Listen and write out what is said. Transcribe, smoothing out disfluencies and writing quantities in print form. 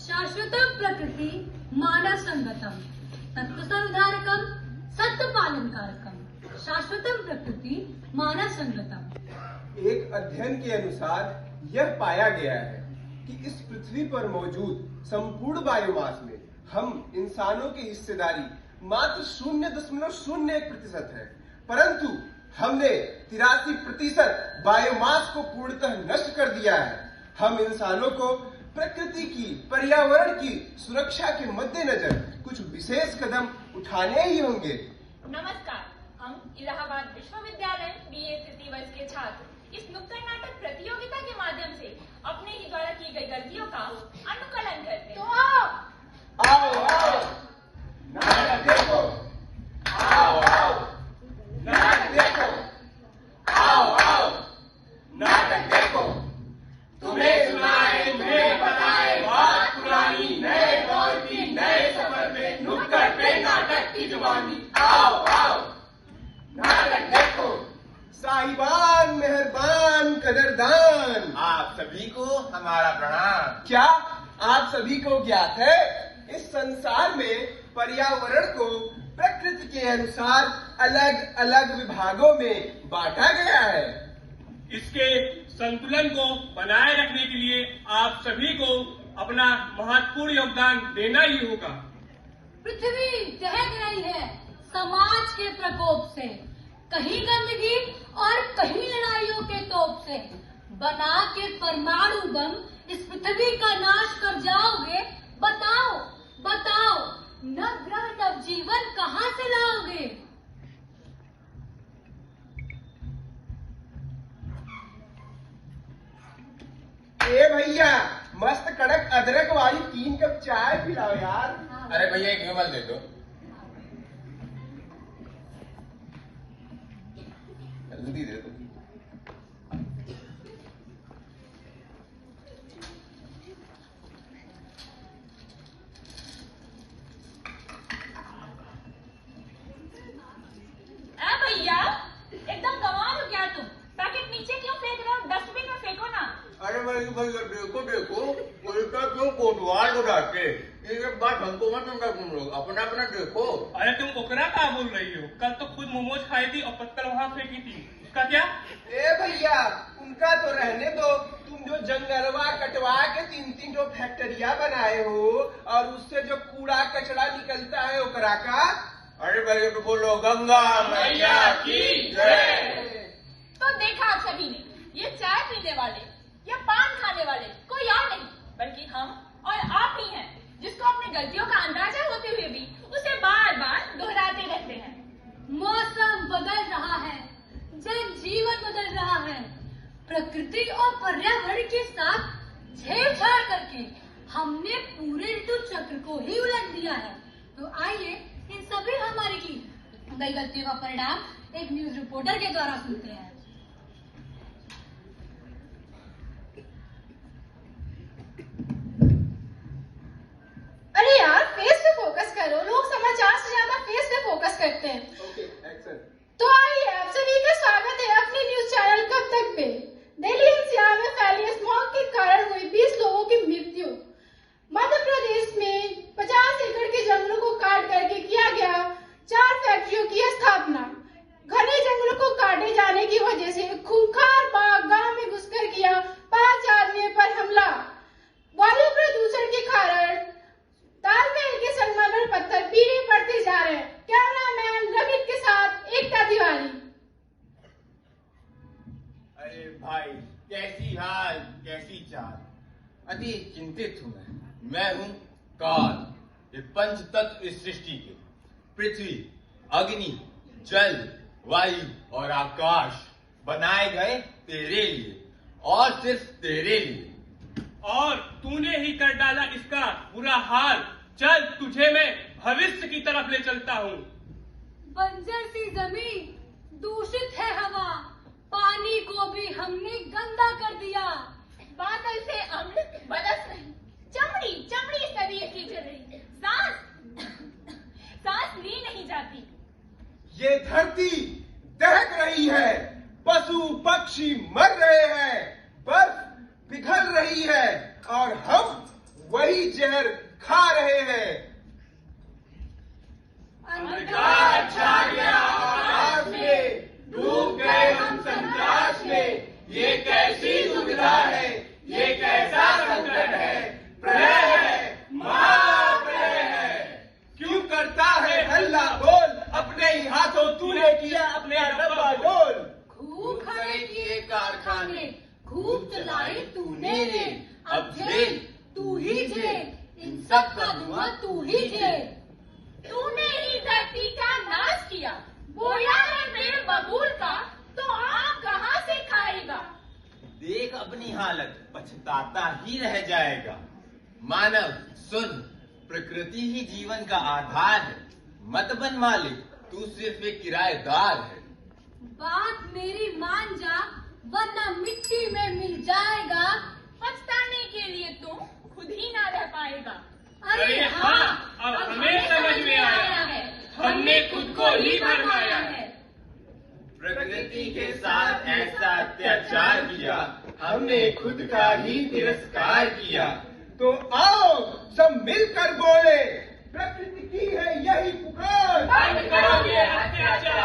शाश्वतम प्रकृति मानव संगतम तत्व संधारकम सत्य पालन कारकम शाश्वतम प्रकृति मानव संगतम। एक अध्ययन के अनुसार यह पाया गया है कि इस पृथ्वी पर मौजूद संपूर्ण बायोमास में हम इंसानों की हिस्सेदारी मात्र 0.01% है, परंतु हमने 83% बायोमास को पूर्णतः नष्ट कर दिया है। हम इंसानों को प्रकृति की, पर्यावरण की सुरक्षा के मद्देनजर कुछ विशेष कदम उठाने ही होंगे। नमस्कार, हम इलाहाबाद विश्वविद्यालय BA तृतीय वर्ष के छात्र इस नुक्कड़ नाटक प्रतियोगिता के माध्यम से अपने ही द्वारा की गई गलतियों का अनुकलन करते हैं। तो आओ नाटक देखो, आओ नाटक देखो, आओ नाटक देखो। तुम्हें सुनाए, तुम्हें बताए बात पुरानी, नए दौर की, नए सफर में नुक्कड़ पे नाटक की जुबानी। आओ नाटक देखो। साहिबान, मेहरबान, कदरदान, आप सभी को हमारा प्रणाम। क्या आप सभी को ज्ञात है इस संसार में पर्यावरण को प्रकृति के अनुसार अलग अलग विभागों में बांटा गया है। इसके संतुलन को बनाए रखने के लिए आप सभी को अपना महत्वपूर्ण योगदान देना ही होगा। पृथ्वी दहक रही है समाज के प्रकोप से, कहीं गंदगी और कहीं लड़ाइयों के तोप से। बना के परमाणु बम इस पृथ्वी का नाश कर जाओगे। बताओ न ग्रह तब जीवन कहाँ से लाओगे। ए भैया, मस्त कड़क अदरक वाली 3 कप चाय पिलाओ यार। अरे भैया एक विमल दे दो। जल्दी दे दो। भैया एकदम कमाल हो क्या तुम? पैकेट नीचे क्यों फेंक रहे हो? डस्टबिन में फेंको ना। अरे भैया देखो उल्टा क्यों कोतवाल उड़ाते? एक बात हमको मत समझा, तुम लोग अपना अपना देखो। अरे तुम ओकरा क्या बोल रही हो? कल तो खुद मोमोज खाई थी और पत्थर वहाँ फेंकी थी, उसका क्या? ए भैया, उनका तो रहने दो। तुम जो जंगलवा कटवा के 3-3 जो फैक्ट्रिया बनाए हो और उससे जो कूड़ा कचरा निकलता है ओकरा का। अरे भैया तो बोलो गंगा मैया की जय। तो देखा आप सभी ने, ये चाय पीने वाले या पान खाने वाले कोई और नहीं बल्कि हम और आप ही हैं, जिसको अपनी गलतियों का अंदाजा होते हुए भी उसे बार बार दोहराते रहते हैं। मौसम बदल रहा है, जनजीवन बदल रहा है। प्रकृति और पर्यावरण के साथ छेड़छाड़ करके हमने पूरे ऋतु चक्र को ही उलट दिया है। तो आइए इन सभी हमारी की गई गलतियों का परिणाम एक न्यूज रिपोर्टर के द्वारा सुनते हैं। अरे यार, फेस पे फोकस करो। लोग समाचार से ज्यादा फेस पे फोकस करते हैं। Okay, action. तो आइए आप सभी का स्वागत है अपने न्यूज चैनल कब तक पे। दिल्ली एनसीआर में फैली स्मॉग के कारण हुई 20 लोगों की मृत्यु। मध्य प्रदेश में 50 एकड़ के जंगलों को काट करके किया गया 4 फैक्ट्रियों की स्थापना। घने जंगलों को काटे जाने की वजह से खूंखार बाघ गांव में घुसकर किया 5 आदमियों पर हमला। वायु प्रदूषण के कारण तालमेल के संगमरमर पत्थर पीले पड़ते जा रहे हैं। कैमरामैन रवित के साथ एकता तिवारी। अरे भाई, कैसी हाल कैसी चाल, अति चिंतित हूँ मैं हूँ काल। ये पंच तत्व इस सृष्टि के पृथ्वी, अग्नि, जल, वायु और आकाश बनाए गए तेरे लिए और सिर्फ तेरे लिए। और तूने ही कर डाला इसका बुरा हाल। चल तुझे मैं भविष्य की तरफ ले चलता हूँ। बंजर सी जमीन, दूषित है हवा, पानी को भी हमने गंदा कर दिया। बादल से अम्ल बरस रही, चमड़ी शरीर की जल रही, सांस ली नहीं जाती। ये धरती दहक रही है, पशु पक्षी मर रहे हैं, बर्फ पिघल रही है और हम वही जहर खूब चलाई तूने रे, अब झेल तू ही झेल, इन सब का धुआं तू ही झेल। तूने ही धरती का नाश किया, बोया है पेड़ बबूल का, तो आम कहाँ से खाएगा। देख अपनी हालत, पछताता ही रह जाएगा। मानव सुन, प्रकृति ही जीवन का आधार है। मत बन मालिक, तू सिर्फ एक किराएदार है। बात मेरी मान जा, वरना मिट्टी में मिल जाएगा। पछताने के लिए तुम खुद ही ना रह पाएगा। अरे हाँ, अब हमें समझ में आया है, हमने खुद को ही भरमाया है। प्रकृति के साथ ऐसा अत्याचार किया, हमने खुद का ही तिरस्कार किया। तो आओ सब मिलकर बोले, प्रकृति की है यही पुकार। बंद करो ये अत्याचार।